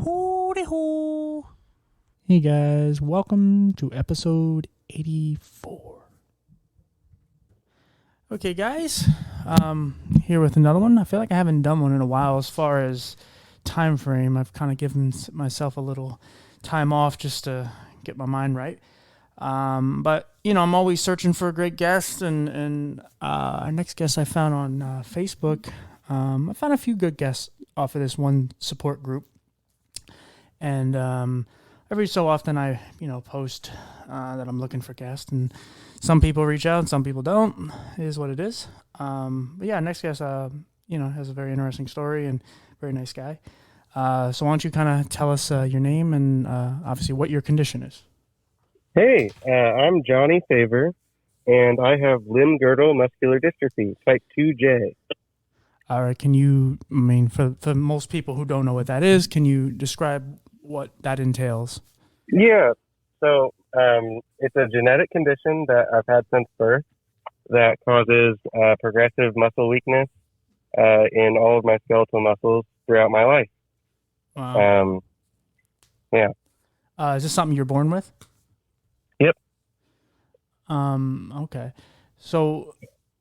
Hooty hoo. Hey guys, welcome to episode 84. Okay guys, here with another one. I feel like I haven't done one in a while as far as time frame. I've kind of given myself a little time off just to get my mind right. But, you know, I'm always searching for a great guest, and our next guest I found on Facebook. I found a few good guests off of this one support group. And every so often I, post that I'm looking for guests, and some people reach out and some people don't. It is what it is. But yeah, next guest, has a very interesting story and very nice guy. So why don't you kind of tell us your name and obviously what your condition is? Hey, I'm Johnny Favor, and I have limb-girdle muscular dystrophy, type 2J. All right, for most people who don't know what that is, can you describe what that entails? Yeah, so it's a genetic condition that I've had since birth that causes progressive muscle weakness in all of my skeletal muscles throughout my life. Wow. Yeah. Is this something you're born with? Yep. Okay. So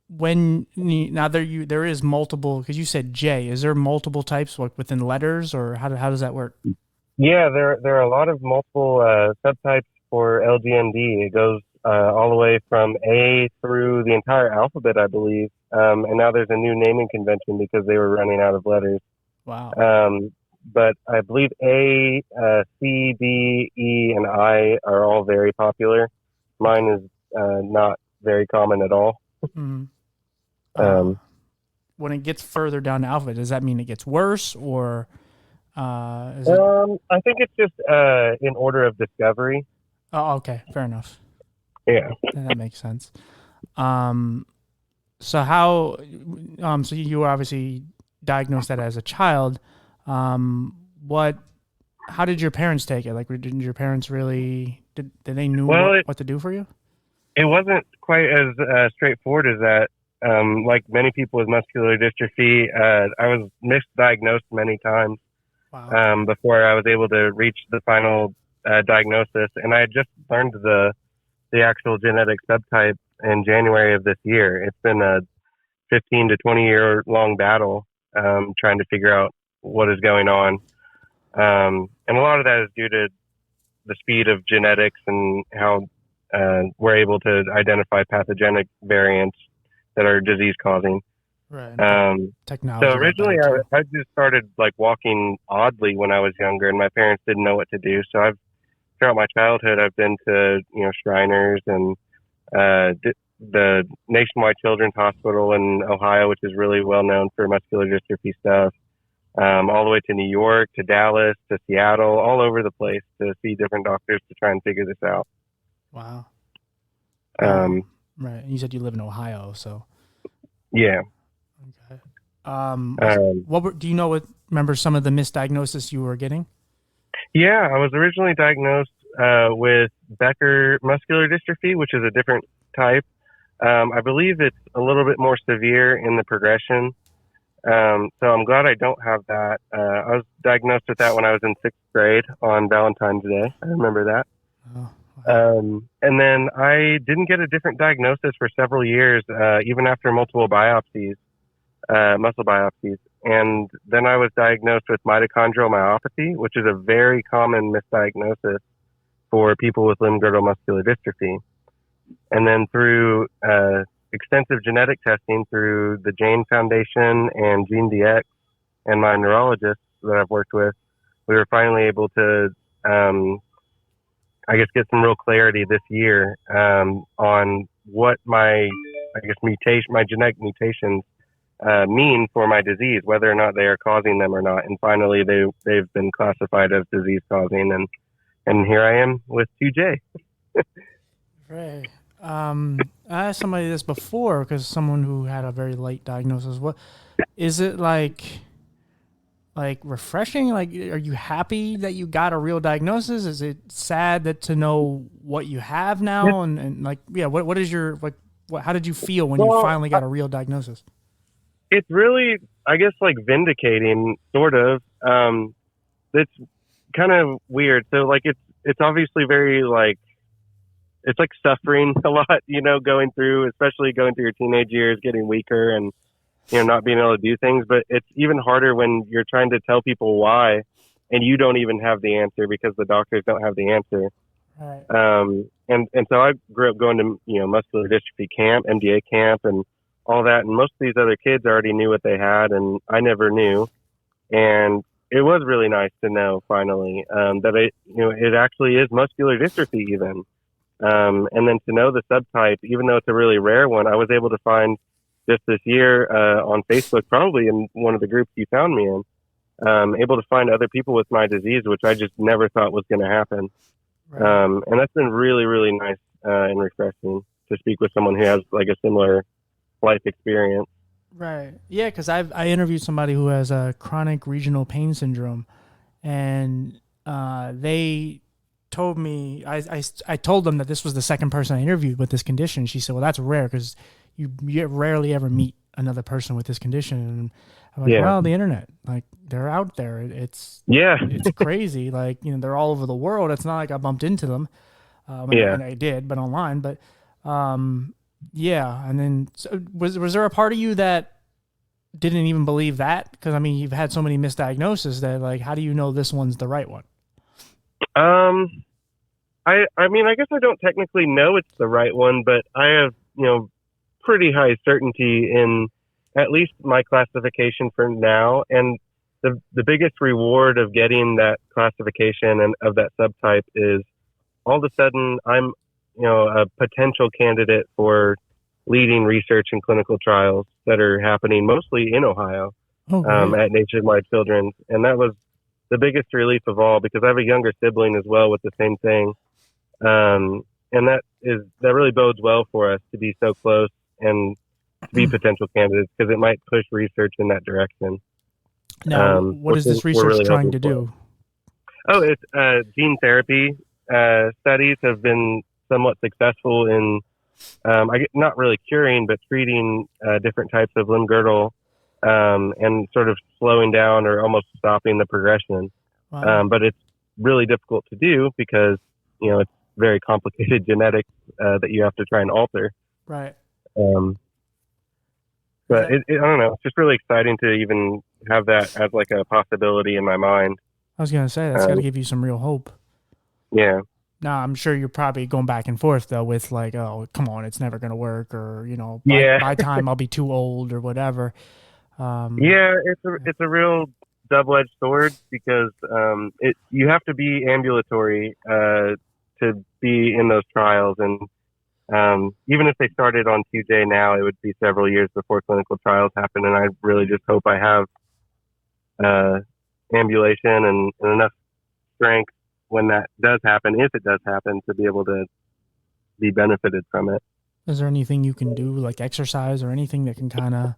there is multiple, because you said J, is there multiple types like within letters, or how does that work? Yeah, there are a lot of multiple subtypes for LGMD. It goes all the way from A through the entire alphabet, I believe. And now there's a new naming convention because they were running out of letters. Wow. But I believe A, C, D, E, and I are all very popular. Mine is not very common at all. Mm-hmm. When it gets further down the alphabet, does that mean it gets worse, or I think it's just in order of discovery. Oh, okay, fair enough. Yeah, that makes sense. So how? So you were obviously diagnosed that as a child. How did your parents take it? Like, didn't your parents really did they knew what to do for you? It wasn't quite as straightforward as that. Like many people with muscular dystrophy, I was misdiagnosed many times. Wow. Before I was able to reach the final diagnosis, and I had just learned the actual genetic subtype in January of this year. It's been a 15 to 20 year long battle trying to figure out what is going on, and a lot of that is due to the speed of genetics and how we're able to identify pathogenic variants that are disease causing. Right. Technology. So originally I just started like walking oddly when I was younger, and my parents didn't know what to do. So throughout my childhood, I've been to, Shriners and the Nationwide Children's Hospital in Ohio, which is really well known for muscular dystrophy stuff, all the way to New York, to Dallas, to Seattle, all over the place to see different doctors to try and figure this out. Wow. Right. And you said you live in Ohio, so. Yeah. Okay. Do you remember some of the misdiagnosis you were getting? Yeah, I was originally diagnosed with Becker muscular dystrophy, which is a different type. I believe it's a little bit more severe in the progression. So I'm glad I don't have that. I was diagnosed with that when I was in 6th grade on Valentine's Day. I remember that. Oh. And then I didn't get a different diagnosis for several years, even after multiple biopsies, muscle biopsies. And then I was diagnosed with mitochondrial myopathy, which is a very common misdiagnosis for people with limb-girdle muscular dystrophy. And then through extensive genetic testing through the Jane Foundation and GeneDx and my neurologist that I've worked with, we were finally able to get some real clarity this year on what my genetic mutations mean for my disease, whether or not they are causing them or not. And finally, they've been classified as disease causing, and here I am with 2J. Right. I asked somebody this before, because someone who had a very late diagnosis. What is it like refreshing? Like, are you happy that you got a real diagnosis? Is it sad to know what you have now? And what is your, how did you feel when you finally got a real diagnosis? It's really, vindicating, sort of. It's kind of weird. So like it's obviously very like it's like suffering a lot, especially going through your teenage years, getting weaker and not being able to do things. But it's even harder when you're trying to tell people why, and you don't even have the answer because the doctors don't have the answer. Right. And so I grew up going to muscular dystrophy camp, MDA camp, and all that. And most of these other kids already knew what they had, and I never knew. And it was really nice to know finally that it actually is muscular dystrophy even. And then to know the subtype, even though it's a really rare one, I was able to find just this year on Facebook, probably in one of the groups you found me in, able to find other people with my disease, which I just never thought was going to happen. Right. And that's been really, really nice and refreshing to speak with someone who has like a similar life experience. Right. Yeah, because I interviewed somebody who has a chronic regional pain syndrome, and they told me I told them that this was the second person I interviewed with this condition. She said, "Well, that's rare because you rarely ever meet another person with this condition." And I'm like, "Well, the internet, like they're out there. It's crazy. Like they're all over the world. It's not like I bumped into them. And I did, but online. But yeah. And then was there a part of you that didn't even believe that? Because I mean, you've had so many misdiagnoses that like, how do you know this one's the right one? I mean, I guess I don't technically know it's the right one, but I have, pretty high certainty in at least my classification for now. And the biggest reward of getting that classification and of that subtype is all of a sudden I'm, a potential candidate for leading research and clinical trials that are happening mostly in Ohio, at Nationwide Children's. And that was the biggest relief of all, because I have a younger sibling as well with the same thing. And that really bodes well for us to be so close and to be potential candidates, because it might push research in that direction. Now, what is this research really trying to do? Oh, it's gene therapy studies have been somewhat successful in, not really curing, but treating different types of limb-girdle and sort of slowing down or almost stopping the progression. Wow. But it's really difficult to do because, it's very complicated genetics that you have to try and alter. Right. But I don't know. It's just really exciting to even have that as like a possibility in my mind. I was going to say, that's got to give you some real hope. Yeah. Now, I'm sure you're probably going back and forth, though, with like, oh, come on, it's never going to work, or, by time I'll be too old or whatever. It's a real double-edged sword, because you have to be ambulatory to be in those trials. And even if they started on QJ now, it would be several years before clinical trials happen. And I really just hope I have ambulation and enough strength when that does happen, if it does happen, to be able to be benefited from it. Is there anything you can do, like exercise or anything that can kind of,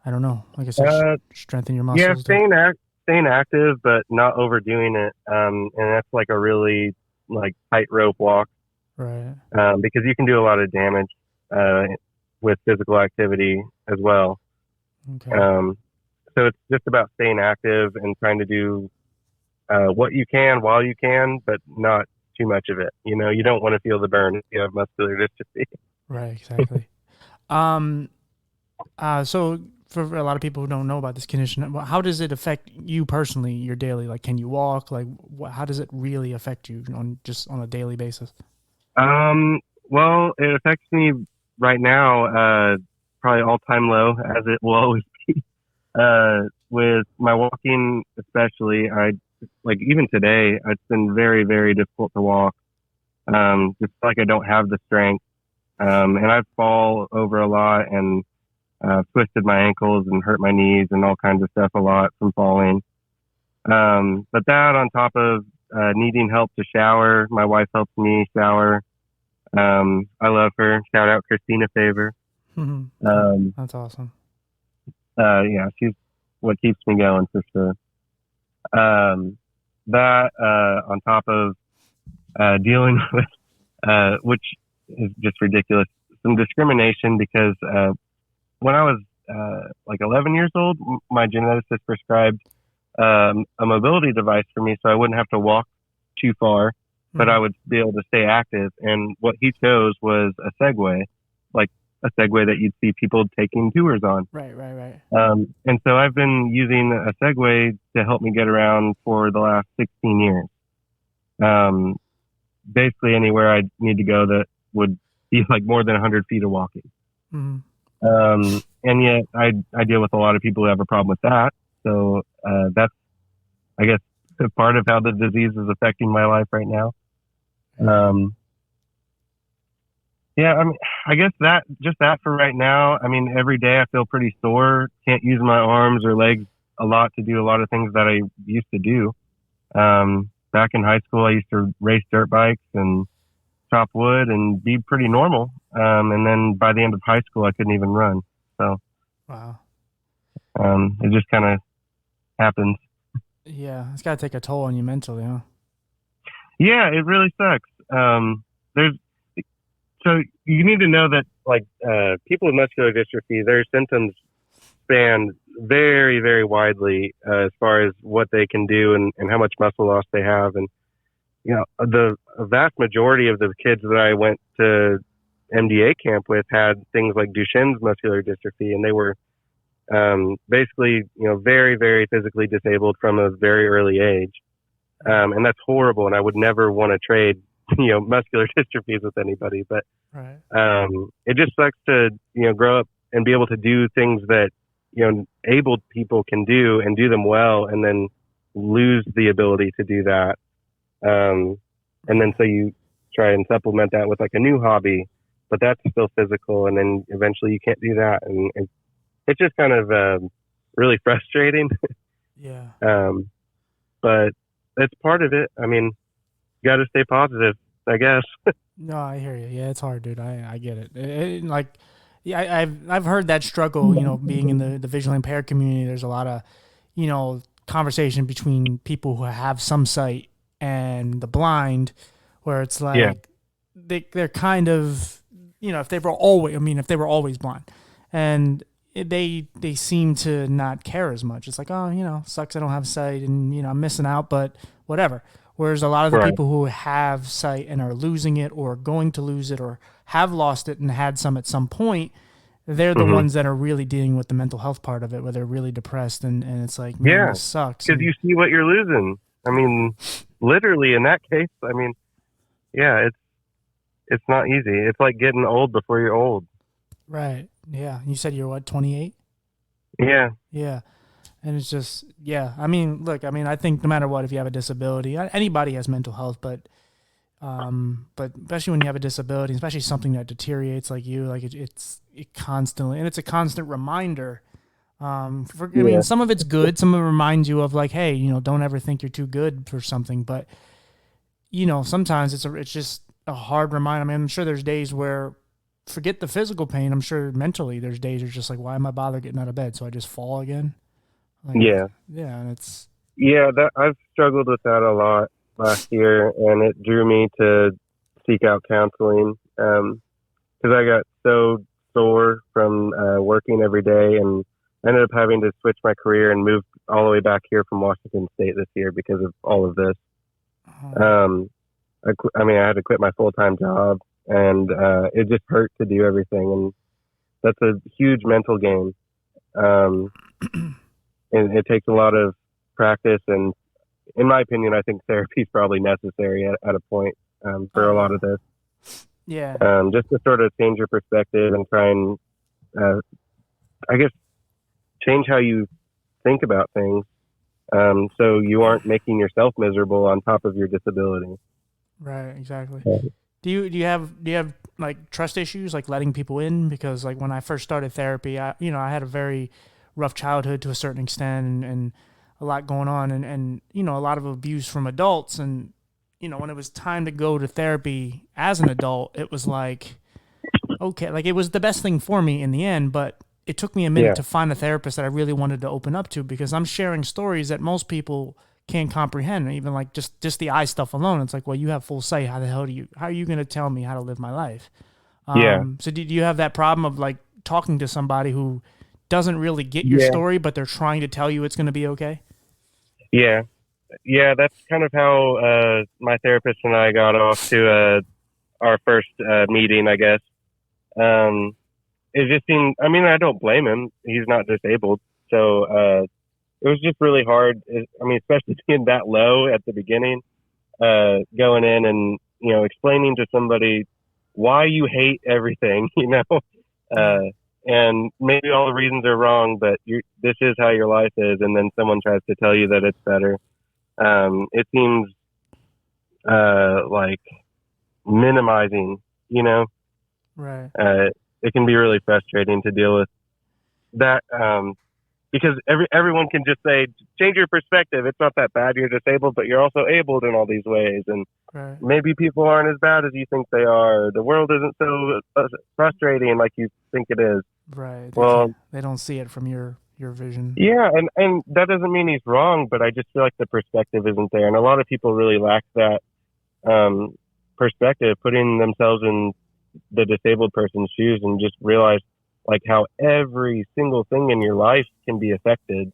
I don't know, like I said, strengthen your muscles? Yeah, staying active, but not overdoing it. And that's like a really like tightrope walk. Right. Because you can do a lot of damage with physical activity as well. Okay. So it's just about staying active and trying to do what you can while you can, but not too much of it. You don't want to feel the burn if you have muscular dystrophy. Right, exactly. So for a lot of people who don't know about this condition, how does it affect you personally, your daily? Like, can you walk? Like, how does it really affect you on a daily basis? Well, it affects me right now, probably all-time low, as it will always be. With my walking, especially, even today, it's been very, very difficult to walk. Just like I don't have the strength. And I fall over a lot and twisted my ankles and hurt my knees and all kinds of stuff a lot from falling. But that on top of needing help to shower, my wife helps me shower. I love her. Shout out Christina Favor. That's awesome. Yeah, she's what keeps me going for sure. That on top of dealing with, which is just ridiculous, some discrimination, because when I was 11 years old, my geneticist prescribed a mobility device for me so I wouldn't have to walk too far, but I would be able to stay active. And what he chose was a Segway, like a Segway that you'd see people taking tours on. Right. And so I've been using a Segway to help me get around for the last 16 years. Basically anywhere I need to go that would be like more than 100 feet of walking. And yet I deal with a lot of people who have a problem with that. So that's, I guess, a part of how the disease is affecting my life right now. Yeah, I mean, I guess that for right now. I mean, every day I feel pretty sore. Can't use my arms or legs a lot to do a lot of things that I used to do. Back in high school, I used to race dirt bikes and chop wood and be pretty normal. And then by the end of high school, I couldn't even run. So, wow. It just kind of happens. Yeah, it's got to take a toll on you mentally, huh? Yeah, it really sucks. So you need to know that like people with muscular dystrophy, their symptoms span very, very widely as far as what they can do and how much muscle loss they have. And you know, the vast majority of the kids that I went to MDA camp with had things like Duchenne's muscular dystrophy, and they were basically, you know, very, very physically disabled from a very early age. And that's horrible. And I would never want to trade, you know, muscular dystrophies with anybody, but it just sucks to, you know, grow up and be able to do things that, you know, abled people can do and do them well, and then lose the ability to do that. And then so you try and supplement that with like a new hobby, but that's still physical. And then eventually you can't do that. And it's just kind of really frustrating. Yeah. But it's part of it. I mean, you got to stay positive, I guess. No, I hear you. Yeah, it's hard, dude. I get it. Like, yeah, I've heard that struggle, you know, being in the visually impaired community. There's a lot of, you know, conversation between people who have some sight and the blind, where it's like they're kind of, you know, if they were always blind, and they seem to not care as much. It's like, oh, you know, sucks I don't have sight, and you know, I'm missing out, but whatever. Whereas a lot of the people who have sight and are losing it or going to lose it or have lost it and had some at some point, they're the ones that are really dealing with the mental health part of it, where they're really depressed, and it's like, man, this sucks. Because you see what you're losing. I mean, literally in that case, I mean, yeah, it's not easy. It's like getting old before you're old. Right. Yeah. You said you're what, 28? Yeah. Yeah. And it's just, yeah. I mean, look, I mean, I think no matter what, if you have a disability, anybody has mental health, but especially when you have a disability, especially something that deteriorates like you, like it constantly, and it's a constant reminder. I mean, some of it's good. Some of it reminds you of like, hey, you know, don't ever think you're too good for something. But, you know, sometimes it's just a hard reminder. I mean, I'm sure there's days where, forget the physical pain, I'm sure mentally there's days you're just like, why am I bothered getting out of bed? So I just fall again. Like, yeah, and it's... Yeah, I've struggled with that a lot last year, and it drew me to seek out counseling because I got so sore from working every day, and I ended up having to switch my career and move all the way back here from Washington State this year because of all of this. I mean, I had to quit my full-time job, and it just hurt to do everything, and that's a huge mental game. And it takes a lot of practice, and in my opinion, I think therapy is probably necessary at a point for a lot of this. Yeah. Just to sort of change your perspective and try and, I guess, change how you think about things, so you aren't making yourself miserable on top of your disability. Right. Exactly. Do you have like trust issues, like letting people in? Because like when I first started therapy, I had a very rough childhood to a certain extent, and a lot going on, and you know, a lot of abuse from adults. And you know, when it was time to go to therapy as an adult, it was like, okay, like it was the best thing for me in the end, but it took me a minute to find a therapist that I really wanted to open up to, because I'm sharing stories that most people can't comprehend. Even like just the eye stuff alone, it's like, well, you have full sight, how are you going to tell me how to live my life? So do you have that problem of like talking to somebody who doesn't really get your story, but they're trying to tell you it's going to be okay? Yeah. Yeah, that's kind of how my therapist and I got off to our first meeting, I guess. Um, it just seemed, I mean, I don't blame him. He's not disabled. So it was just really hard. I mean, especially being that low at the beginning, going in and, explaining to somebody why you hate everything, Yeah. uh, and maybe all the reasons are wrong, but this is how your life is. And then someone tries to tell you that it's better. It seems like minimizing, you know, Right. uh, it can be really frustrating to deal with that. Because everyone can just say, change your perspective. It's not that bad. You're disabled, but you're also abled in all these ways. And Right. maybe people aren't as bad as you think they are. The world isn't so frustrating like you think it is. Right. They Well, can't. They don't see it from your vision. yeah, and that doesn't mean he's wrong, but I just feel like the perspective isn't there. And a lot of people really lack that um, perspective, putting themselves in the disabled person's shoes and just realize like how every single thing in your life can be affected.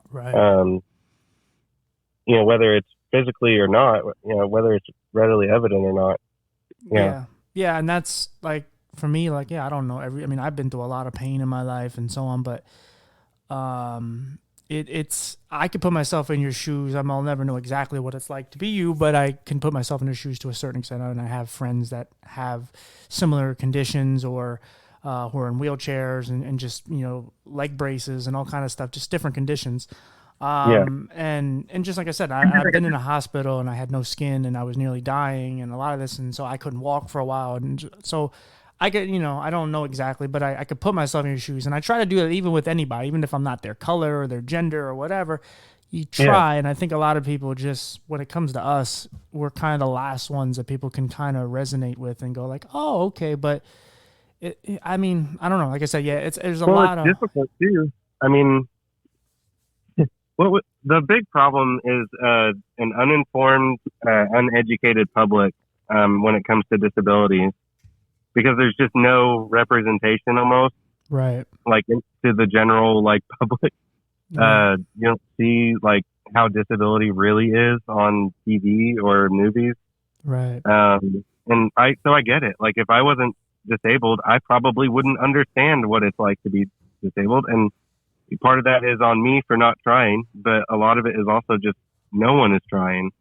Right. Um, whether it's physically or not, whether it's readily evident or not. Yeah. Yeah. Yeah. And that's like for me, like, yeah, I don't know. I mean, I've been through a lot of pain in my life and so on, but um, it's I could put myself in your shoes. I'll never know exactly what it's like to be you, but I can put myself in your shoes to a certain extent. And I have friends that have similar conditions or who are in wheelchairs and just leg braces and all kind of stuff, just different conditions. Yeah. And just like I said, I've been in a hospital and I had no skin and I was nearly dying and a lot of this, and so I couldn't walk for a while, and so I could, I don't know exactly, but I could put myself in your shoes, and I try to do it even with anybody, even if I'm not their color or their gender or whatever. You Yeah. try, and I think a lot of people just, when it comes to us, we're kind of the last ones that people can kind of resonate with and go like, oh, okay, but I mean, I don't know. Like I said, yeah, there's a Well, it's lot of difficult too. I mean, the big problem is an uninformed, uneducated public when it comes to disabilities, because there's just no representation almost right, like to the general like public. right, You don't see like how disability really is on TV or movies. right, And I get it. Like if I wasn't disabled, I probably wouldn't understand what it's like to be disabled. And part of that is on me for not trying, but a lot of it is also just no one is trying.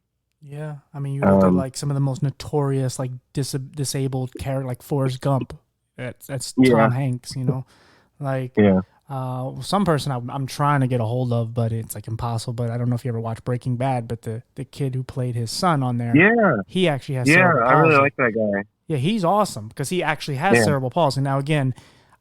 yeah. I mean, you look at Um, like some of the most notorious like disabled character, like Forrest Gump. That's yeah, Tom Hanks. Like yeah, some person I'm trying to get a hold of, but it's like impossible. But I don't know if you ever watched Breaking Bad, but the kid who played his son on there, yeah, he actually has yeah. cerebral I really palsy. like that guy. Yeah, he's awesome because he actually has Yeah, cerebral palsy. Now, again,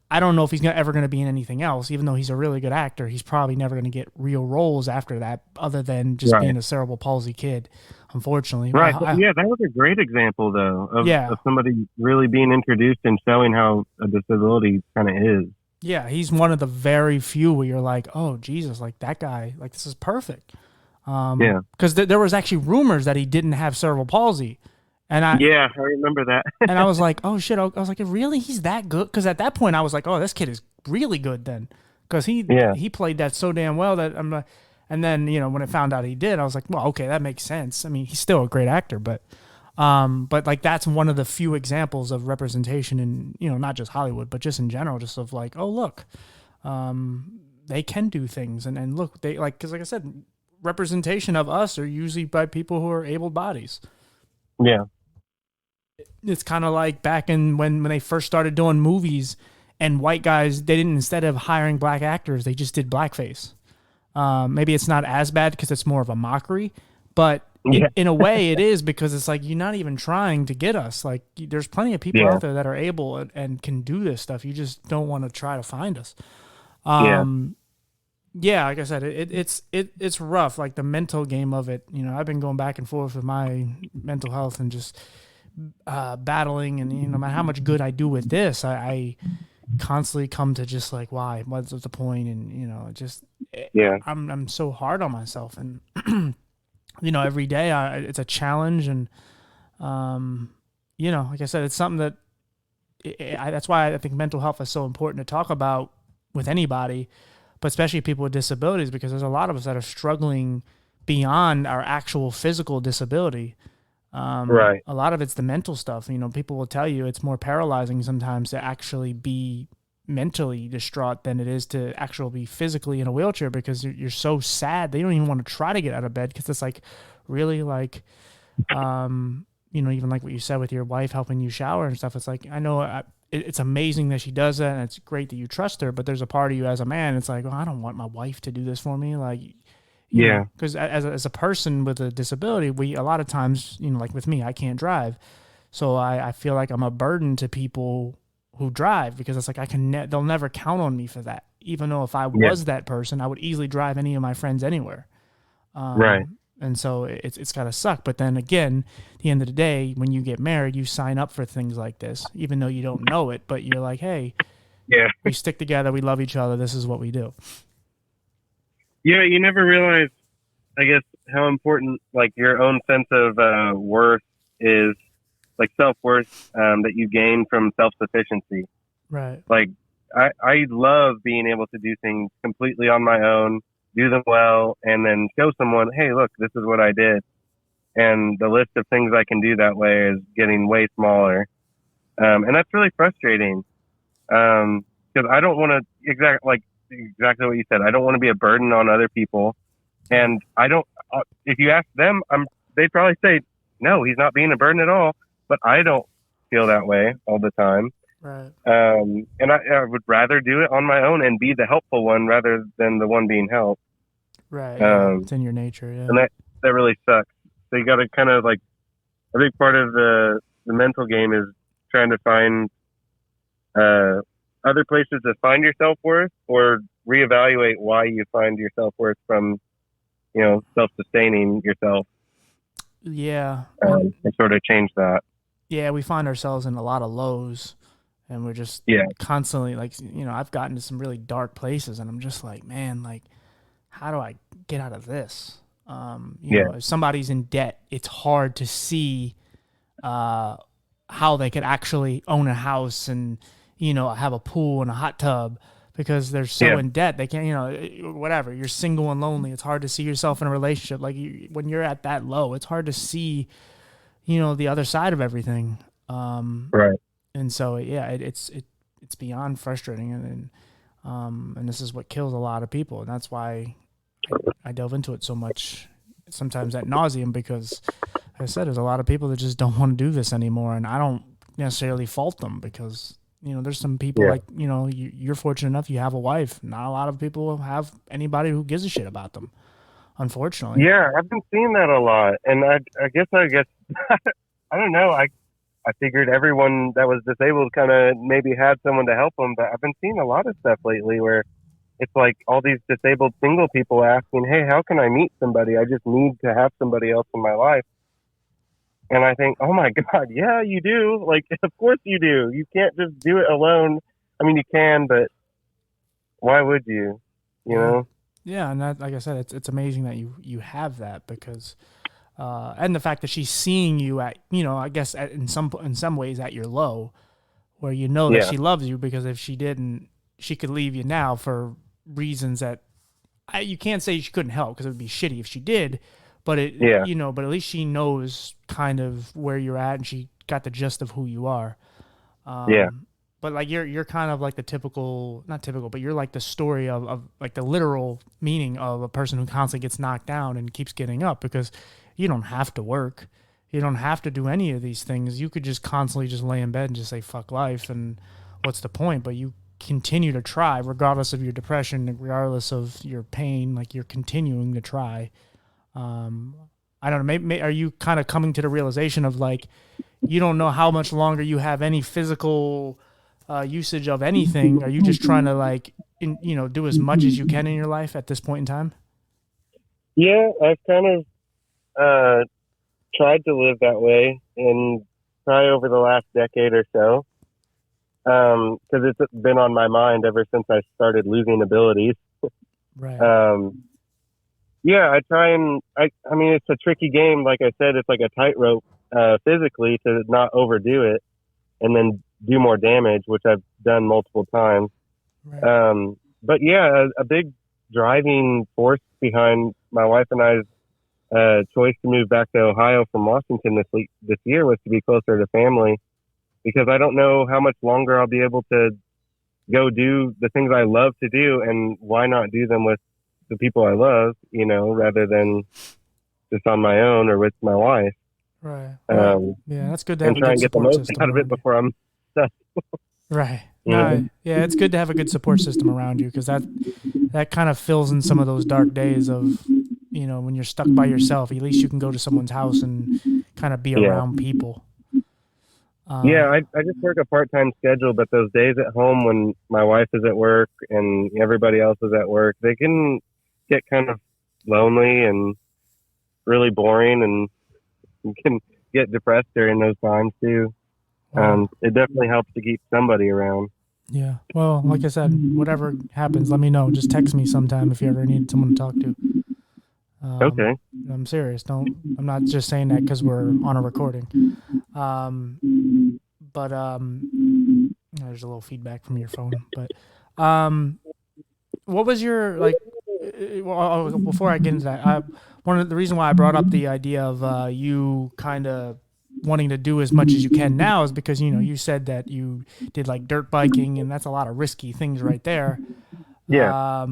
I don't know if he's ever going to be in anything else. Even though he's a really good actor, he's probably never going to get real roles after that, other than just right, being a cerebral palsy kid. Unfortunately, right. But yeah, that was a great example though yeah, of somebody really being introduced and showing how a disability kind of is. yeah, he's one of the very few where you're like, oh Jesus, like that guy, like this is perfect. Yeah, Because there was actually rumors that he didn't have cerebral palsy, and yeah. I remember that. I was like, oh shit, I was like, really, he's that good? Because at that point, I was like, oh, this kid is really good then, because Yeah, he played that so damn well that I'm like, and then when I found out he did, I was like, well, okay, that makes sense. I mean, he's still a great actor, but like that's one of the few examples of representation in not just Hollywood, but just in general, just of like, oh look, they can do things, and look, they like, because like I said, representation of us are usually by people who are able bodies. yeah, It's kind of like back in when they first started doing movies and white guys, they didn't, instead of hiring black actors, they just did blackface. Maybe it's not as bad because it's more of a mockery, but yeah, in a way it is, because it's like you're not even trying to get us. Like there's plenty of people yeah, out there that are able and can do this stuff. You just don't want to try to find us. yeah, Um, yeah, like I said, it's rough. Like the mental game of it. I've been going back and forth with my mental health and just battling, and no matter how much good I do with this, I constantly come to just like, why? What's the point? And just yeah, I'm so hard on myself, and every day it's a challenge, and like I said, it's something that that's why I think mental health is so important to talk about with anybody, but especially people with disabilities, because there's a lot of us that are struggling beyond our actual physical disability. Right. A lot of it's the mental stuff. You know, people will tell you it's more paralyzing sometimes to actually be mentally distraught than it is to actually be physically in a wheelchair, because you're so sad. They don't even want to try to get out of bed because it's like really like, you know, even like what you said with your wife helping you shower and stuff. It's like, I know it's amazing that she does that, and it's great that you trust her, but there's a part of you as a man, it's like, well, I don't want my wife to do this for me. Like, Yeah. because as a person with a disability, a lot of times, you know, like with me, I can't drive. So I feel like I'm a burden to people who drive, because it's like they'll never count on me for that. Even though if I was that person, I would easily drive any of my friends anywhere. Right. And so it's gotta suck. But then again, at the end of the day, when you get married, you sign up for things like this, even though you don't know it. But you're like, hey, Yeah. we stick together, we love each other. This is what we do. Yeah. You never realize, I guess, how important like your own sense of worth is, like self-worth that you gain from self-sufficiency. Right. Like I love being able to do things completely on my own, do them well, and then show someone, hey, look, this is what I did. And the list of things I can do that way is getting way smaller. And that's really frustrating. Because I don't want to exactly what you said. I don't want to be a burden on other people. And I don't, if you ask them, they'd probably say, no, he's not being a burden at all. But I don't feel that way all the time. Right. And I would rather do it on my own and be the helpful one rather than the one being helped. Right. It's in your nature. Yeah. And that really sucks. So you got to kind of like, a big part of the mental game is trying to find other places to find your self-worth, or reevaluate why you find your self-worth from, you know, self-sustaining yourself. Yeah. And sort of change that. Yeah, we find ourselves in a lot of lows, and we're just constantly like, you know, I've gotten to some really dark places, and I'm just like, man, like, how do I get out of this? You know, if somebody's in debt, it's hard to see how they could actually own a house and, you know, have a pool and a hot tub, because they're so in debt. They can't, you know, whatever. You're single and lonely. It's hard to see yourself in a relationship. Like when you're at that low, it's hard to see, you know, the other side of everything. Right. And so, yeah, it's beyond frustrating. And this is what kills a lot of people. And that's why I delve into it so much, sometimes at nauseum, because like I said, there's a lot of people that just don't want to do this anymore. And I don't necessarily fault them, because, you know, there's some people like, you know, you're fortunate enough, you have a wife. Not a lot of people have anybody who gives a shit about them, unfortunately. Yeah, I've been seeing that a lot. And I guess, I don't know. I figured everyone that was disabled kind of maybe had someone to help them, but I've been seeing a lot of stuff lately where it's like all these disabled single people asking, hey, how can I meet somebody? I just need to have somebody else in my life. And I think, oh my God, yeah, you do. Like, of course you do. You can't just do it alone. I mean, you can, but why would you? You know? Yeah, and that, like I said, it's amazing that you have that, because and the fact that she's seeing you at, you know, I guess in some ways at your low, where you know that she loves you, because if she didn't, she could leave you now for reasons that you can't say she couldn't help, because it would be shitty if she did. But you know, but at least she knows kind of where you're at, and she got the gist of who you are. But like you're kind of like the not typical, but you're like the story of like the literal meaning of a person who constantly gets knocked down and keeps getting up, because you don't have to work. You don't have to do any of these things. You could just constantly just lay in bed and just say, fuck life, and what's the point? But you continue to try regardless of your depression, regardless of your pain. Like, you're continuing to try. I don't know, maybe are you kind of coming to the realization of like, you don't know how much longer you have any physical usage of anything? Are you just trying to like, you know, do as much as you can in your life at this point in time? Yeah, I've kind of tried to live that way, and probably over the last decade or so, because it's been on my mind ever since I started losing abilities. Right. Yeah, I try and I mean, it's a tricky game. Like I said, it's like a tightrope physically to not overdo it and then do more damage, which I've done multiple times. Right. But yeah, a big driving force behind my wife and I's choice to move back to Ohio from Washington this year was to be closer to family, because I don't know how much longer I'll be able to go do the things I love to do, and why not do them with the people I love, rather than just on my own or with my wife. Right. Yeah, that's good to have And a try good and get the support most system out of it around you. before I'm stuck. Right. You know? No, yeah, it's good to have a good support system around you, because that kind of fills in some of those dark days of, when you're stuck by yourself. At least you can go to someone's house and kind of be Yeah. around people. Yeah, I just work a part-time schedule, but those days at home when my wife is at work and everybody else is at work, they can get kind of lonely and really boring, and you can get depressed during those times too. Wow. It definitely helps to keep somebody around. Yeah. Well, like I said, whatever happens, let me know. Just text me sometime if you ever need someone to talk to. Okay. I'm serious. I'm not just saying that because we're on a recording. But there's a little feedback from your phone. But what was your before I get into that, one of the reason why I brought up the idea of you kind of wanting to do as much as you can now is because you said that you did like dirt biking, and that's a lot of risky things right there. Yeah.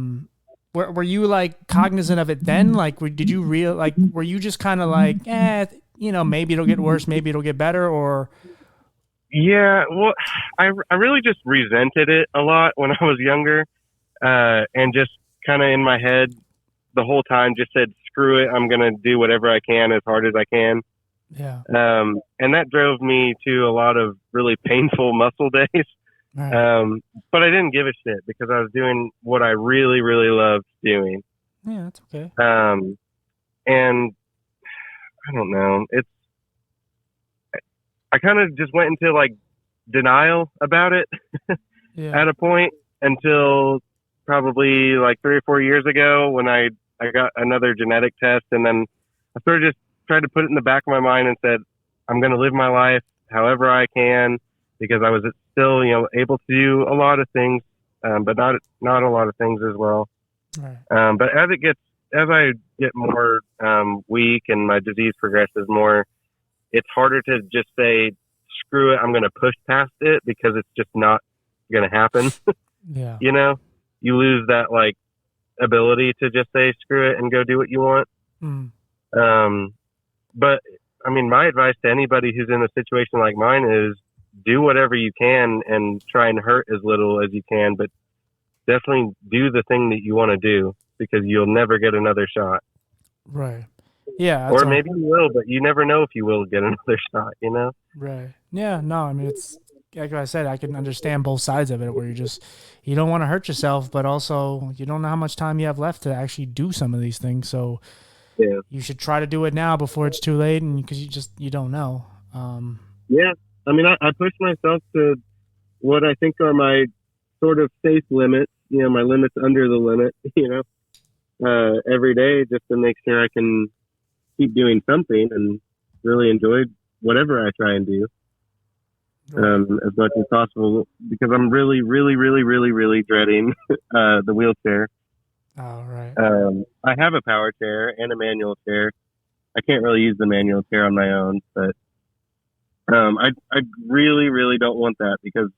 Were you like cognizant of it then? Like, did you were you just kind of like, maybe it'll get worse, maybe it'll get better, or? Yeah, well, I really just resented it a lot when I was younger, and just kind of in my head the whole time just said, screw it, I'm going to do whatever I can as hard as I can. Yeah. And that drove me to a lot of really painful muscle days. Right. But I didn't give a shit because I was doing what I really, really loved doing. Yeah, that's okay. And I don't know, I kind of just went into like denial about it Yeah. at a point until probably like 3 or 4 years ago when I got another genetic test, and then I sort of just tried to put it in the back of my mind and said, I'm going to live my life however I can, because I was still, able to do a lot of things, but not a lot of things as well. Right. But as I get more weak and my disease progresses more, it's harder to just say, screw it, I'm going to push past it, because it's just not going to happen. Yeah. You lose that like ability to just say, screw it, and go do what you want. But I mean, my advice to anybody who's in a situation like mine is do whatever you can and try and hurt as little as you can, but definitely do the thing that you want to do, because you'll never get another shot. Right. Yeah. Or maybe you will, but you never know if you will get another shot, Right. Yeah. No, I mean, it's like I said, I can understand both sides of it, where you don't want to hurt yourself, but also you don't know how much time you have left to actually do some of these things. So yeah, you should try to do it now before it's too late, and because you don't know. Yeah. I mean, I push myself to what I think are my sort of safe limits, my limits under the limit, every day, just to make sure I can keep doing something and really enjoy whatever I try and do, as much as possible, because I'm really, really, really, really, really dreading the wheelchair. Oh, right. I have a power chair and a manual chair. I can't really use the manual chair on my own, but I really, really don't want that, because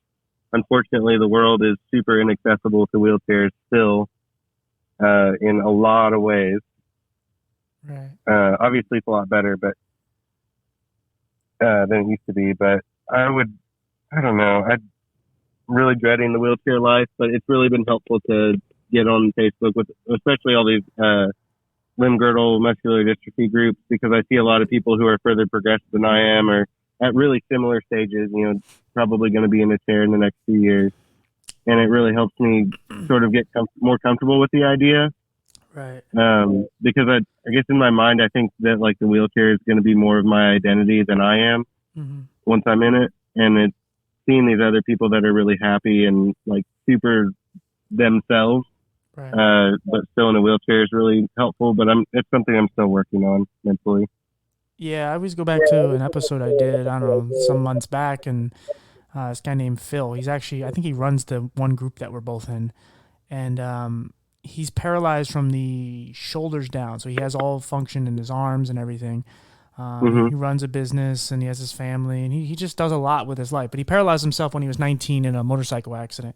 unfortunately the world is super inaccessible to wheelchairs still, in a lot of ways. Right. Obviously it's a lot better, but than it used to be. But I don't know. I'm really dreading the wheelchair life, but it's really been helpful to get on Facebook with, especially all these limb-girdle muscular dystrophy groups, because I see a lot of people who are further progressed than I am, or at really similar stages, probably going to be in a chair in the next few years. And it really helps me sort of get more comfortable with the idea. Right. Because I guess in my mind, I think that like the wheelchair is going to be more of my identity than I am once I'm in it. And it's seeing these other people that are really happy and like super themselves, right. but still in a wheelchair is really helpful. But it's something I'm still working on mentally. Yeah, I always go back to an episode I did, I don't know, some months back, and this guy named Phil. He's actually, I think he runs the one group that we're both in, and he's paralyzed from the shoulders down, so he has all function in his arms and everything. Mhm. He runs a business and he has his family, and he just does a lot with his life. But he paralyzed himself when he was 19 in a motorcycle accident.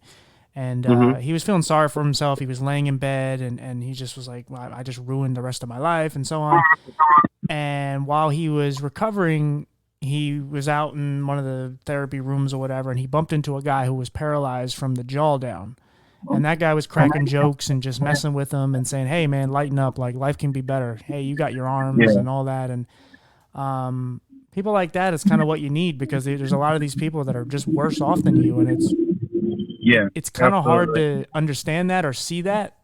And Mhm. he was feeling sorry for himself. He was laying in bed, and he just was like, well, I just ruined the rest of my life and so on. And while he was recovering, he was out in one of the therapy rooms or whatever, and he bumped into a guy who was paralyzed from the jaw down. And that guy was cracking jokes and just messing with him and saying, hey, man, lighten up. Like, life can be better. Hey, you got your arms Yeah. and all that. And people like that is kind of what you need, because there's a lot of these people that are just worse off than you. And Yeah. it's kind of hard Absolutely. to understand that or see that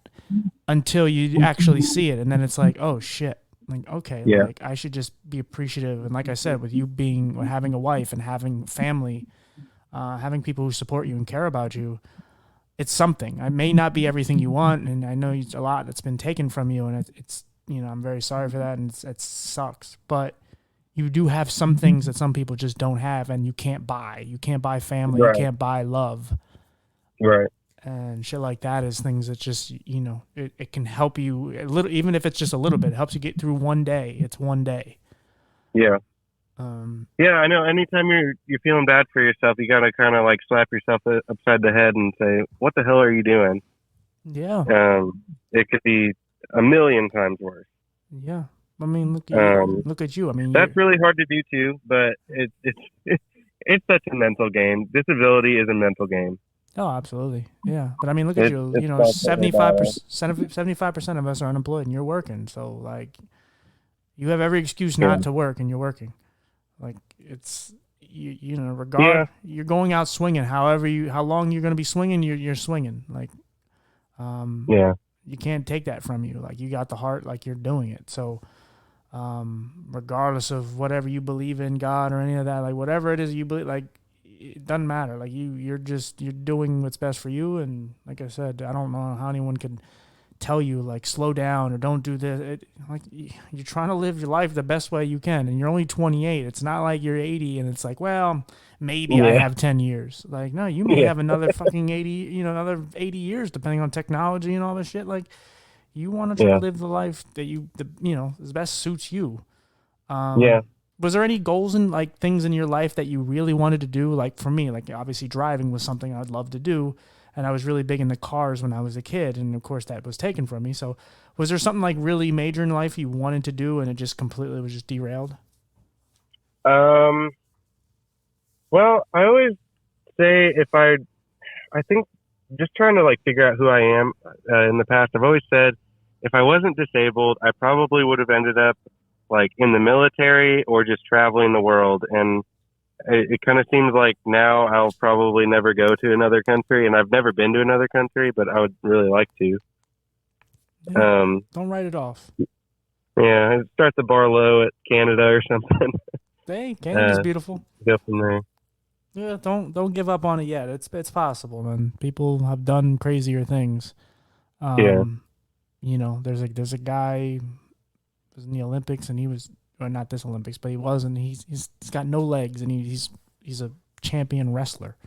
until you actually see it. And then it's like, oh, shit. Like, okay, Yeah. like I should just be appreciative. And like I said, with you having a wife and having family, having people who support you and care about you, it's something. It may not be everything you want, and I know a lot that's been taken from you, and it's I'm very sorry for that, and it sucks. But you do have some things that some people just don't have, and you can't buy. You can't buy family. You Right. can't buy love, Right. and shit like that is things that just it can help you a little, even if it's just a little bit. It helps you get through one day. It's one day. Yeah. Um, Yeah, I know. Anytime you're feeling bad for yourself, you gotta kind of like slap yourself upside the head and say, "What the hell are you doing?" yeah, It could be a million times worse. yeah. I mean, look at you. Um, Look at you. I mean, that's really hard to do too, but it's such a mental game. Disability is a mental game. oh, absolutely. Yeah. But I mean, look at you. It's definitely bad. 75% of us are unemployed and you're working. So, like, you have every excuse Yeah. not to work and you're working. Like, it's, Yeah. you're going out swinging. How long you're going to be swinging, you're swinging. Like, Yeah. you can't take that from you. Like, you got the heart, like, you're doing it. So, regardless of whatever you believe in, God or any of that, like, whatever it is you believe, like, it doesn't matter. Like, you're doing what's best for you. And like I said, I don't know how anyone could tell you like slow down or don't do this. Like, you're trying to live your life the best way you can, and you're only 28. It's not like you're 80 and it's like, well, maybe I Yeah. have 10 years. Like, no, you may Yeah. have another fucking 80, another 80 years depending on technology and all this shit. Like, you want to try to Yeah. live the life that as best suits you. Yeah. Was there any goals and like things in your life that you really wanted to do? Like, for me, like, obviously driving was something I'd love to do, and I was really big into cars when I was a kid, and of course that was taken from me. So, was there something like really major in life you wanted to do and it just completely was just derailed? Um. Well, I always say I think just trying to like figure out who I am in the past. I've always said if I wasn't disabled, I probably would have ended up like in the military or just traveling the world. And it kind of seems like now I'll probably never go to another country, and I've never been to another country, but I would really like to. Yeah, Um, don't write it off. yeah, start the bar low at Canada or something. Hey, Canada's uh, beautiful. go from there. Yeah, don't give up on it yet. It's possible, man. People have done crazier things. Yeah, Um, there's a guy who was in the Olympics, and he was, or not this Olympics, but he was, and he's got no legs, and he's a champion wrestler.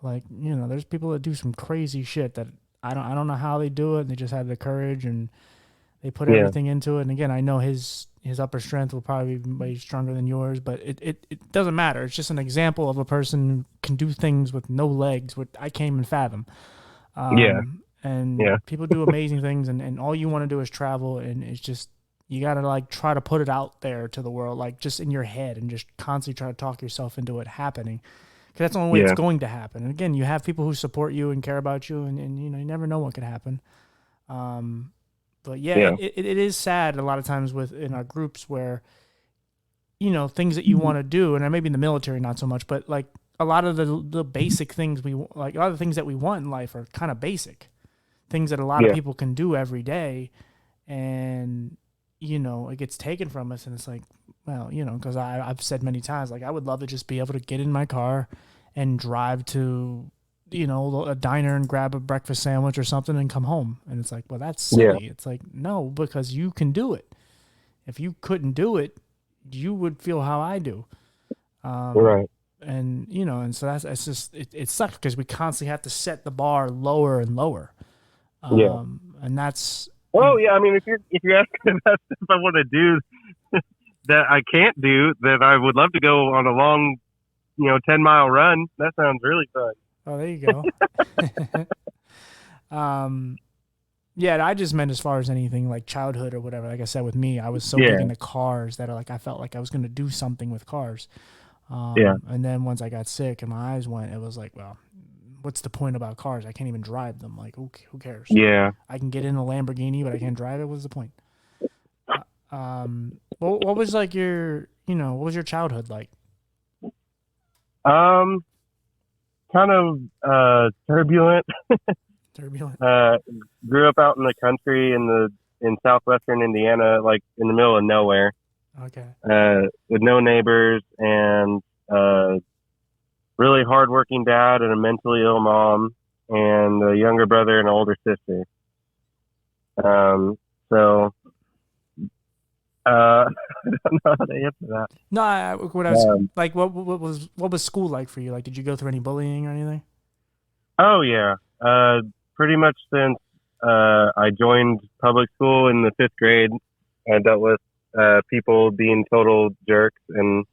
Like, there's people that do some crazy shit that I don't know how they do it. And they just have the courage and they put yeah, everything into it. And again, I know his upper strength will probably be way stronger than yours, but it doesn't matter. It's just an example of a person who can do things with no legs, which I can't even fathom. yeah, And yeah, people do amazing things, and all you want to do is travel, and it's just, you got to like try to put it out there to the world, like just in your head, and just constantly try to talk yourself into it happening. Because that's the only way it's yeah, going to happen. And again, you have people who support you and care about you, and you never know what could happen. But yeah, yeah, it is sad a lot of times in our groups where, things that you want to do, and maybe in the military not so much, but like a lot of the basic things like a lot of the things that we want in life are kind of basic things that a lot of yeah, people can do every day, and it gets taken from us, and it's like, well, because I've said many times, like, I would love to just be able to get in my car and drive to a diner and grab a breakfast sandwich or something and come home. And it's like, well, that's yeah. silly. It's like, no, because you can do it. If you couldn't do it, you would feel how I do. Right. And and so it's just, it sucks because we constantly have to set the bar lower and lower. Yeah. And that's, Oh yeah. I mean, if you're asking about stuff I want to do that I can't do, then I would love to go on a long, 10-mile run. That sounds really fun. oh, there you go. um, yeah, I just meant as far as anything like childhood or whatever. Like I said, with me, I was so big Yeah. into cars that like I felt like I was going to do something with cars. Yeah. And then once I got sick and my eyes went, it was like, well, what's the point about cars? I can't even drive them. Like, who cares? Yeah. I can get in a Lamborghini, but I can't drive it. What's the point? What was like what was your childhood like? Um, Kind of turbulent. Turbulent. Grew up out in the country in southwestern Indiana, like in the middle of nowhere, Okay. with no neighbors and really hardworking dad and a mentally ill mom and a younger brother and an older sister. So I don't know how to answer that. No, what I was Um, like, what was school like for you? Like, did you go through any bullying or anything? oh yeah, pretty much since I joined public school in the fifth grade, I dealt with people being total jerks, and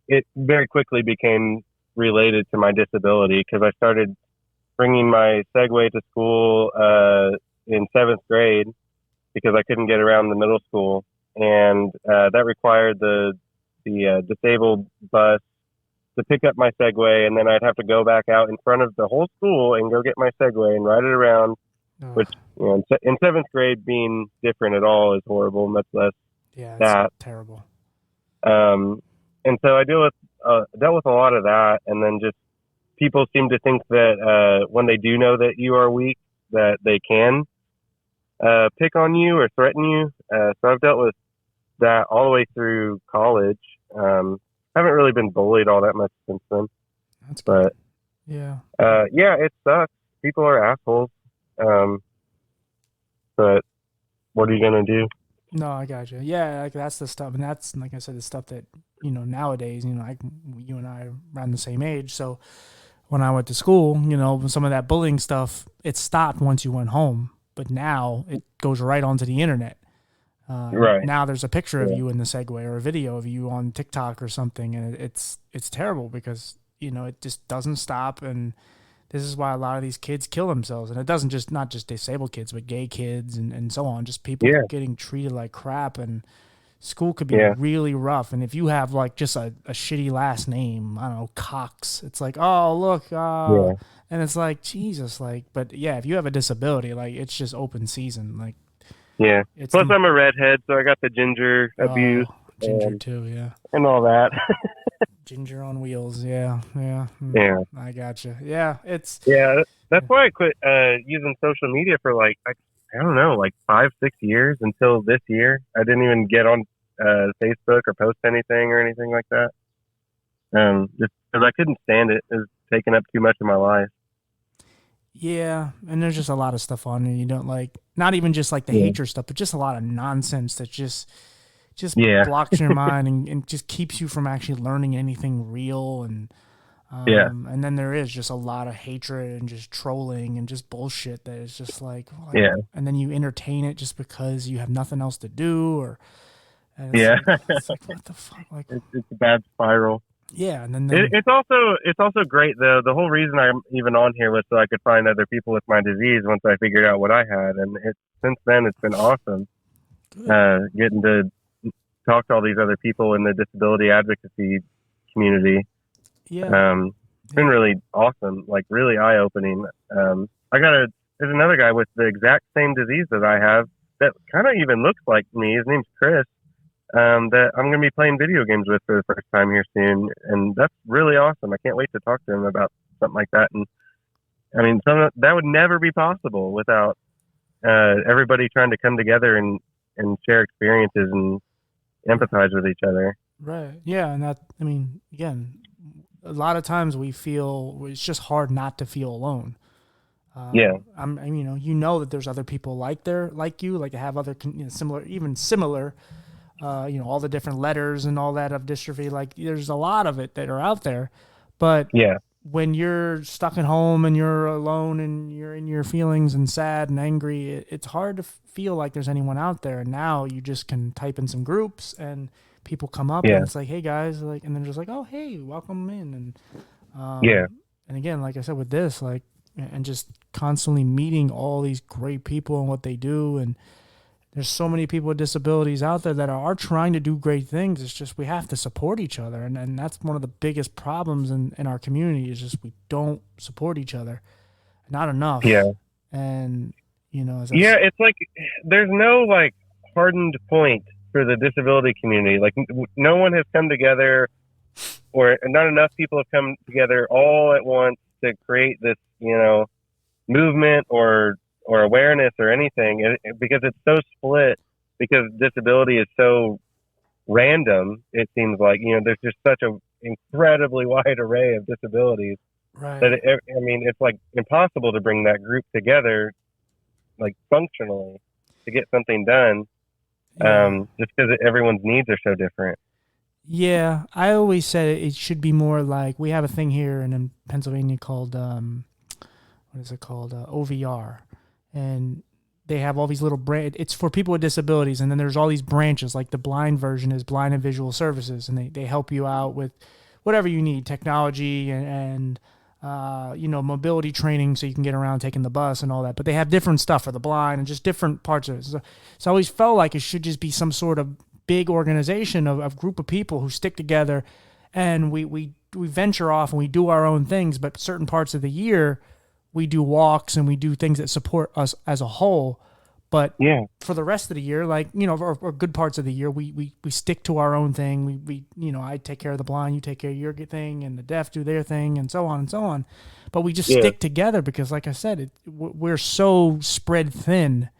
it very quickly became related to my disability because I started bringing my Segway to school in seventh grade because I couldn't get around the middle school, and that required the disabled bus to pick up my Segway, and then I'd have to go back out in front of the whole school and go get my Segway and ride it around. Ugh. Which in seventh grade, being different at all is horrible, much less Yeah, it's that. terrible. And so I dealt with a lot of that, and then just people seem to think that when they do know that you are weak, that they can pick on you or threaten you. So I've dealt with that all the way through college. Haven't really been bullied all that much since then, That's good. but Yeah. yeah, it sucks. People are assholes. But what are you gonna do? No, I got you. Yeah, like that's the stuff, and that's like I said, the stuff that nowadays, like you and I are around the same age. So when I went to school, some of that bullying stuff, it stopped once you went home, but now it goes right onto the internet. Right. Now there's a picture of Yeah. you in the Segway or a video of you on TikTok or something, and it's terrible because it just doesn't stop, and this is why a lot of these kids kill themselves, and it doesn't just not just disabled kids, but gay kids and so on. Just people Yeah. getting treated like crap, and school could be Yeah. really rough. And if you have like just a shitty last name, I don't know, Cox, it's like, oh look, Yeah. and it's like Jesus, like, but yeah, if you have a disability, like it's just open season, like Yeah. it's Plus, I'm a redhead, so I got the ginger abuse ginger too, yeah. and all that. Ginger on wheels, yeah. Yeah. I gotcha. Yeah, it's Yeah. That's why I quit using social media for I don't know, like 5-6 years until this year. I didn't even get on Facebook or post anything or anything like that. Just because I couldn't stand it. It was taking up too much of my life. yeah, and there's just a lot of stuff on there you don't like. Not even just like the Yeah. hatred stuff, but just a lot of nonsense that just Yeah. blocks your mind and just keeps you from actually learning anything real. And Yeah. and then there is just a lot of hatred and just trolling and just bullshit that is just like Yeah. and then you entertain it just because you have nothing else to do, or and it's Yeah. it's like what the fuck, like It's a bad spiral. yeah, and then It's also great though. The whole reason I'm even on here was so I could find other people with my disease once I figured out what I had, and since then it's been awesome. good. Getting to talk to all these other people in the disability advocacy community. Yeah. It's been really awesome, like really eye opening. There's another guy with the exact same disease that I have that kind of even looks like me. His name's Chris. That I'm going to be playing video games with for the first time here soon, and that's really awesome. I can't wait to talk to him about something like that. And I mean, that would never be possible without everybody trying to come together and share experiences and empathize with each other. Right. Yeah, and that, I mean, again, a lot of times we feel it's just hard not to feel alone. Yeah. That there's other people like you, like have other similar, all the different letters and all that of dystrophy. Like there's a lot of it that are out there, but Yeah. when you're stuck at home and you're alone and you're in your feelings and sad and angry, it's hard to feel like there's anyone out there. And now you just can type in some groups and people come up and Yeah. it's like, hey guys, like, and then just like, oh, hey, welcome in. Yeah. And again, like I said, with this, like, and just constantly meeting all these great people and what they do. And there's so many people with disabilities out there that are trying to do great things. It's just we have to support each other. And that's one of the biggest problems in our community is just we don't support each other. Not enough. Yeah. And, as Yeah. It's like there's no like hardened point for the disability community. Like no one has come together, or not enough people have come together all at once to create this, movement or awareness or anything, because it's so split, because disability is so random. It seems like, there's just such an incredibly wide array of disabilities right. that it's like impossible to bring that group together, like functionally, to get something done. Yeah. Just because everyone's needs are so different. Yeah, I always said it should be more like we have a thing here in Pennsylvania called what is it called, OVR, and they have all these little it's for people with disabilities, and then there's all these branches. Like the blind version is blind and visual services, and they help you out with whatever you need, technology and mobility training, so you can get around taking the bus and all that. But they have different stuff for the blind and just different parts of it. So I always felt like it should just be some sort of big organization of group of people who stick together, and we venture off and we do our own things, but certain parts of the year we do walks and we do things that support us as a whole. But Yeah. for the rest of the year, like, or good parts of the year, we stick to our own thing. We I take care of the blind, you take care of your thing, and the deaf do their thing, and so on and so on. But we just stick together because, like I said, we're so spread thin.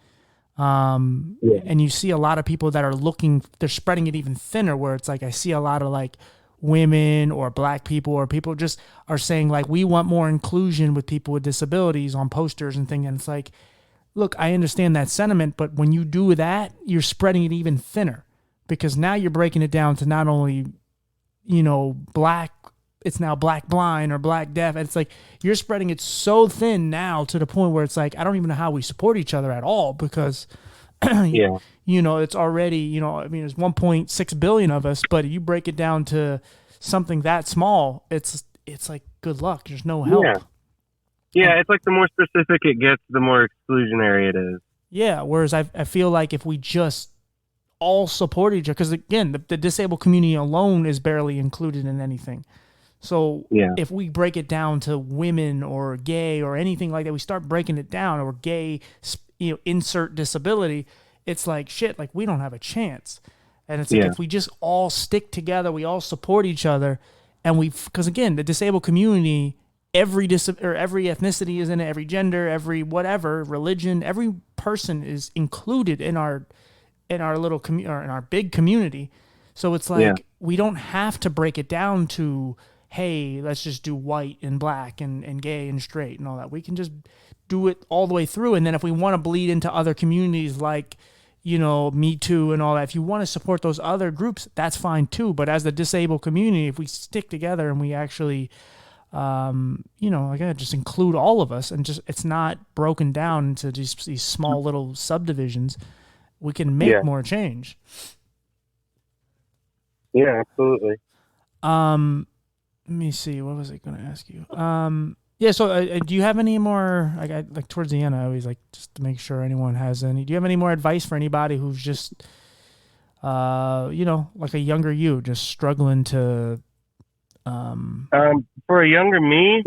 And you see a lot of people that are they're spreading it even thinner, where it's like I see a lot of like women or black people or people just are saying like, we want more inclusion with people with disabilities on posters and things. And it's like, look, I understand that sentiment, but when you do that, you're spreading it even thinner, because now you're breaking it down to not only, black, it's now black blind or black deaf. And it's like, you're spreading it so thin now to the point where it's like, I don't even know how we support each other at all, because, Yeah. it's already, there's 1.6 billion of us, but you break it down to something that small, it's like, good luck. There's no help. Yeah, it's like the more specific it gets, the more exclusionary it is. Yeah, whereas I feel like if we just all support each other, because again, the disabled community alone is barely included in anything. So if we break it down to women or gay or anything like that, we start breaking it down, or gay, insert disability, it's like, shit, like we don't have a chance. And it's like, if we just all stick together, we all support each other, and because again, the disabled community, every ethnicity is in it, every gender, every whatever religion, every person is included in our little or in our big community. So it's like we don't have to break it down to, hey, let's just do white and black and gay and straight and all that. We can just do it all the way through. And then if we want to bleed into other communities like, Me Too and all that, if you want to support those other groups, that's fine too. But as the disabled community, if we stick together and we actually, again, just include all of us, and just, it's not broken down into just these small little subdivisions, we can make more change. Yeah, absolutely. Let me see. What was I going to ask you? So do you have any more, like towards the end, I always like just to make sure anyone has any, do you have any more advice for anybody who's just, like a younger you, just struggling to, for a younger me,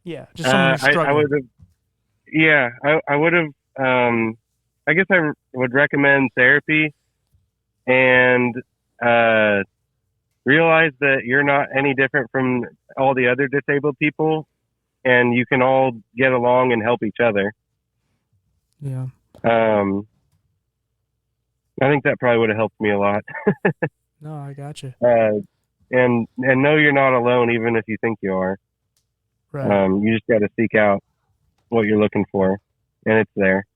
just someone who's struggling. I would have, I guess I would recommend therapy, and, realize that you're not any different from all the other disabled people, and you can all get along and help each other. Yeah. I think that probably would have helped me a lot. No, I got you. And know you're not alone, even if you think you are. Right. You just got to seek out what you're looking for, and it's there.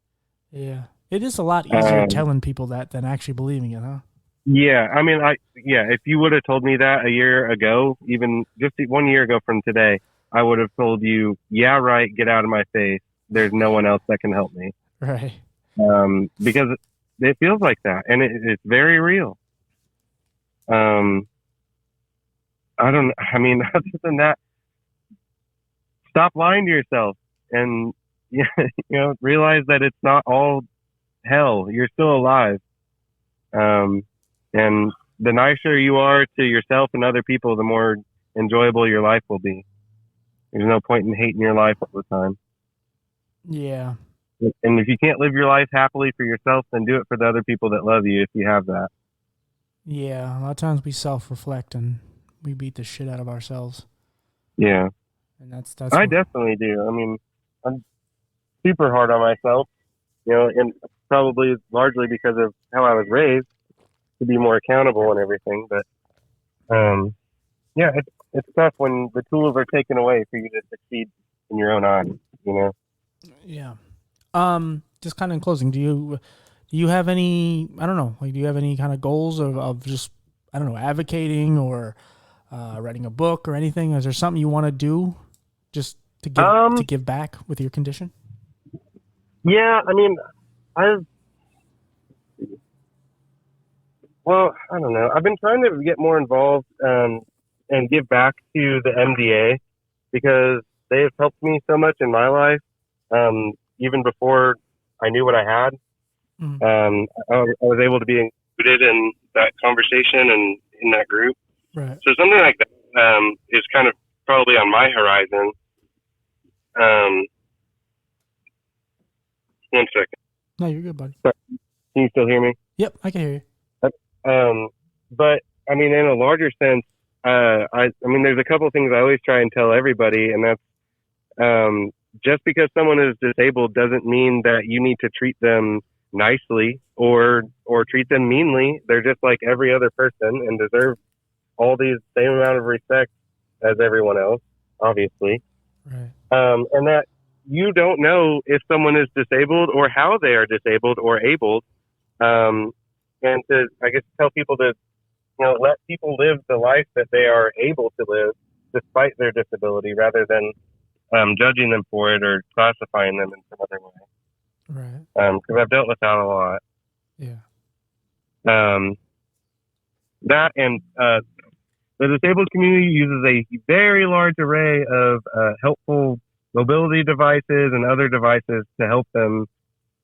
Yeah. It is a lot easier telling people that than actually believing it, huh? Yeah. I mean, if you would have told me that a year ago, even just 1 year ago from today, I would have told you, yeah, right, get out of my face. There's no one else that can help me. Right. Because it feels like that, and it's very real. I mean, other than that, stop lying to yourself and, realize that it's not all hell. You're still alive. And the nicer you are to yourself and other people, the more enjoyable your life will be. There's no point in hating your life all the time. Yeah. And if you can't live your life happily for yourself, then do it for the other people that love you if you have that. Yeah. A lot of times we self-reflect and we beat the shit out of ourselves. Yeah. And that's I definitely do. I mean, I'm super hard on myself, and probably largely because of how I was raised to be more accountable and everything. But, yeah, it's tough when the tools are taken away for you to succeed in your own eyes, Yeah. Just kind of in closing, do you have any, I don't know, like, do you have any kind of goals of just, I don't know, advocating or writing a book or anything? Is there something you want to do just to give back with your condition? Yeah, I mean, I don't know. I've been trying to get more involved and give back to the MDA because they have helped me so much in my life. Even before I knew what I had, I was able to be included in that conversation and in that group. Right. So something like that is kind of probably on my horizon. One second. No, you're good, buddy. Sorry. Can you still hear me? Yep, I can hear you. But I mean, in a larger sense, I mean, there's a couple of things I always try and tell everybody, and that's just because someone is disabled doesn't mean that you need to treat them nicely or treat them meanly. They're just like every other person and deserve all the same amount of respect as everyone else, obviously. Right. And that you don't know if someone is disabled or how they are disabled or abled. And to, I guess, tell people to, let people live the life that they are able to live despite their disability rather than judging them for it or classifying them in some other way. Right. Because I've dealt with that a lot. Yeah. That and the disabled community uses a very large array of helpful mobility devices and other devices to help them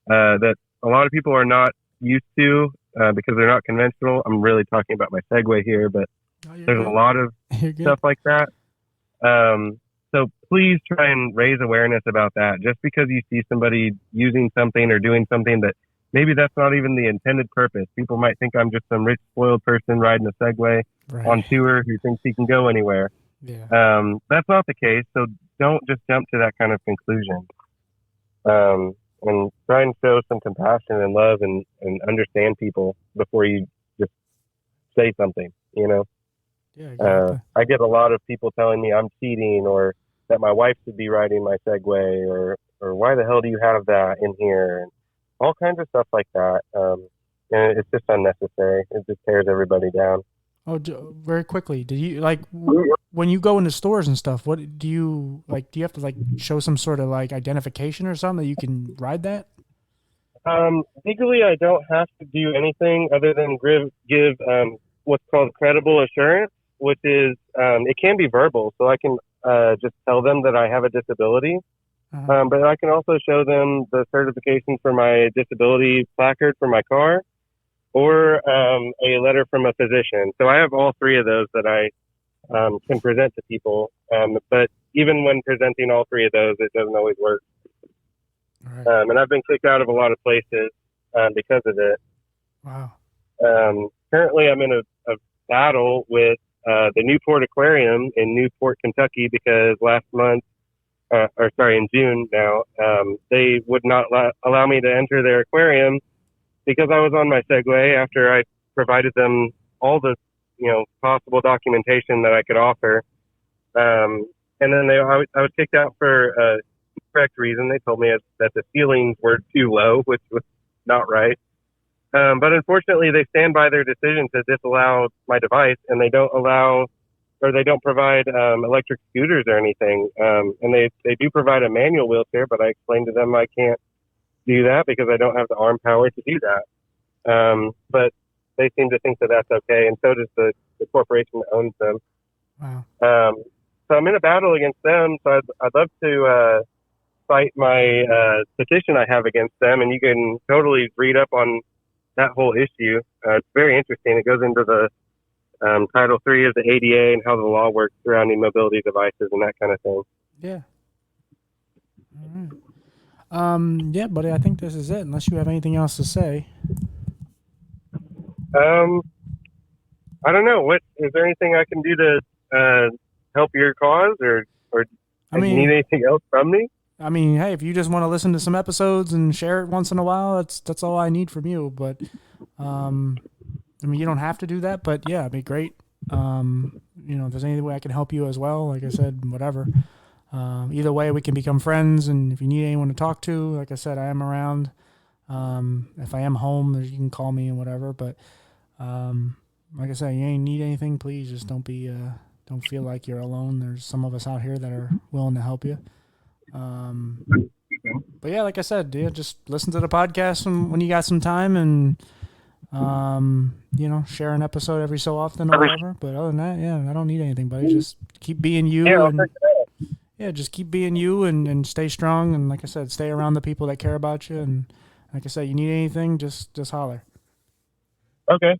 that a lot of people are not used to because they're not conventional. I'm really talking about my Segway here, but there's good. A lot of stuff like that. So please try and raise awareness about that. Just because you see somebody using something or doing something that maybe that's not even the intended purpose. People might think I'm just some rich, spoiled person riding a Segway on tour who thinks he can go anywhere. Yeah. That's not the case. So don't just jump to that kind of conclusion. And try and show some compassion and love and understand people before you just say something, Yeah, exactly. I get a lot of people telling me I'm cheating or that my wife should be riding my Segway or why the hell do you have that in here? And all kinds of stuff like that. And it's just unnecessary. It just tears everybody down. Oh, very quickly. Do you when you go into stores and stuff? What do you like? Do you have to show some sort of identification or something that you can ride that? Legally, I don't have to do anything other than give what's called credible assurance, which is it can be verbal. So I can just tell them that I have a disability, but I can also show them the certification for my disability placard for my car. Or a letter from a physician. So I have all three of those that I can present to people. But even when presenting all three of those, it doesn't always work. Right. And I've been kicked out of a lot of places because of it. Wow. Currently, I'm in a battle with the Newport Aquarium in Newport, Kentucky, because in June now, they would not allow me to enter their aquarium because I was on my Segway after I provided them all the, possible documentation that I could offer. And then I was kicked out for a correct reason. They told me that the ceilings were too low, which was not right. But unfortunately, they stand by their decision to disallow my device, and they don't allow or they don't provide electric scooters or anything. And they do provide a manual wheelchair, but I explained to them I can't do that because I don't have the arm power to do that. But they seem to think that that's okay, and so does the corporation that owns them. Wow. So I'm in a battle against them. So I'd love to fight my petition I have against them, and you can totally read up on that whole issue. It's very interesting. It goes into the Title III of the ADA and how the law works surrounding mobility devices and that kind of thing. Yeah. All right. Yeah, buddy, I think this is it, unless you have anything else to say. I don't know. What is there anything I can do to help your cause, or do you need anything else from me? I mean, hey, if you just want to listen to some episodes and share it once in a while, that's all I need from you. But I mean, you don't have to do that, but yeah, it'd be great. If there's any way I can help you as well, like I said, whatever. Either way, we can become friends, and if you need anyone to talk to, like I said, I am around. If I am home, you can call me and whatever. But like I said, you ain't need anything, please just don't feel like you're alone. There's some of us out here that are willing to help you. But yeah, like I said, just listen to the podcast when you got some time, and share an episode every so often or whatever. But other than that, yeah, I don't need anything, buddy. Just keep being you. Just keep being you and stay strong. And like I said, stay around the people that care about you. And like I said, you need anything, just holler. Okay.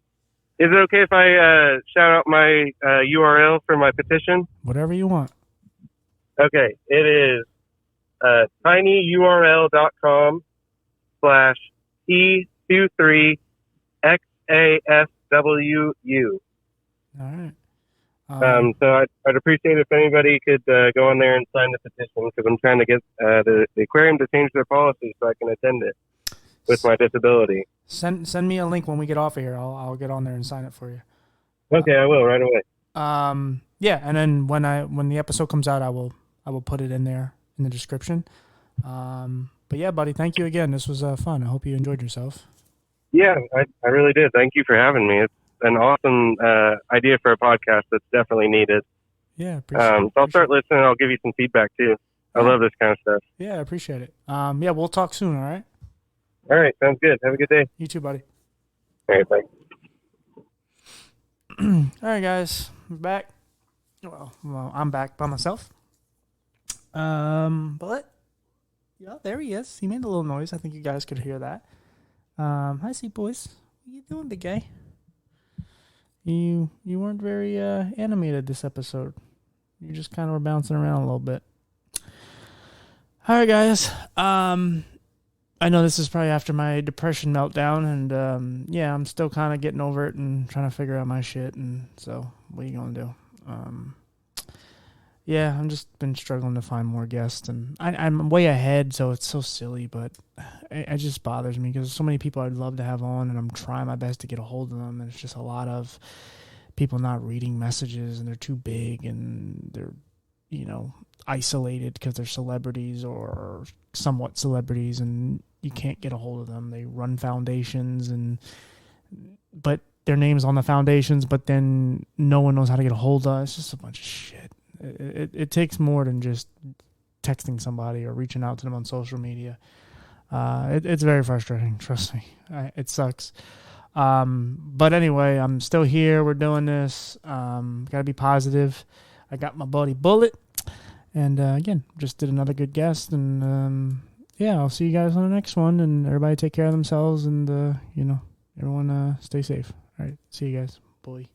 Is it okay if I shout out my URL for my petition? Whatever you want. Okay. It is tinyurl.com/T23XASWU. All right. So I'd appreciate it if anybody could go on there and sign the petition, because I'm trying to get the aquarium to change their policy so I can attend it with my disability. Send me a link when we get off of here. I'll get on there and sign it for you. Okay, I will right away. Yeah, and then when the episode comes out, I will put it in there in the description. But yeah, buddy, thank you again. This was fun. I hope you enjoyed yourself. Yeah, I really did. Thank you for having me. It's an awesome idea for a podcast that's definitely needed. Yeah, so I'll start listening. I'll give you some feedback too. I love this kind of stuff. Yeah, I appreciate it. Yeah, we'll talk soon. All right. All right, sounds good. Have a good day. You too, buddy. All right, thanks. All right, guys, we're back. Well, I'm back by myself. But yeah, there he is. He made a little noise. I think you guys could hear that. Hi, Sea Boys. What you doing, big guy? You weren't very animated this episode. You just kind of were bouncing around a little bit. All right, guys. I know this is probably after my depression meltdown, and yeah, I'm still kind of getting over it and trying to figure out my shit. And so, what are you gonna do? Yeah, I'm just been struggling to find more guests, and I'm way ahead, so it's so silly, but it just bothers me because there's so many people I'd love to have on, and I'm trying my best to get a hold of them, and it's just a lot of people not reading messages, and they're too big, and they're, isolated because they're celebrities or somewhat celebrities, and you can't get a hold of them. They run foundations, but their name's on the foundations, but then no one knows how to get a hold of. It's just a bunch of shit. It takes more than just texting somebody or reaching out to them on social media. It's very frustrating. Trust me. It sucks. But anyway, I'm still here. We're doing this. Gotta be positive. I got my buddy Bullet. And again, just did another good guest. And yeah, I'll see you guys on the next one. And everybody take care of themselves. And, everyone stay safe. All right. See you guys. Bully.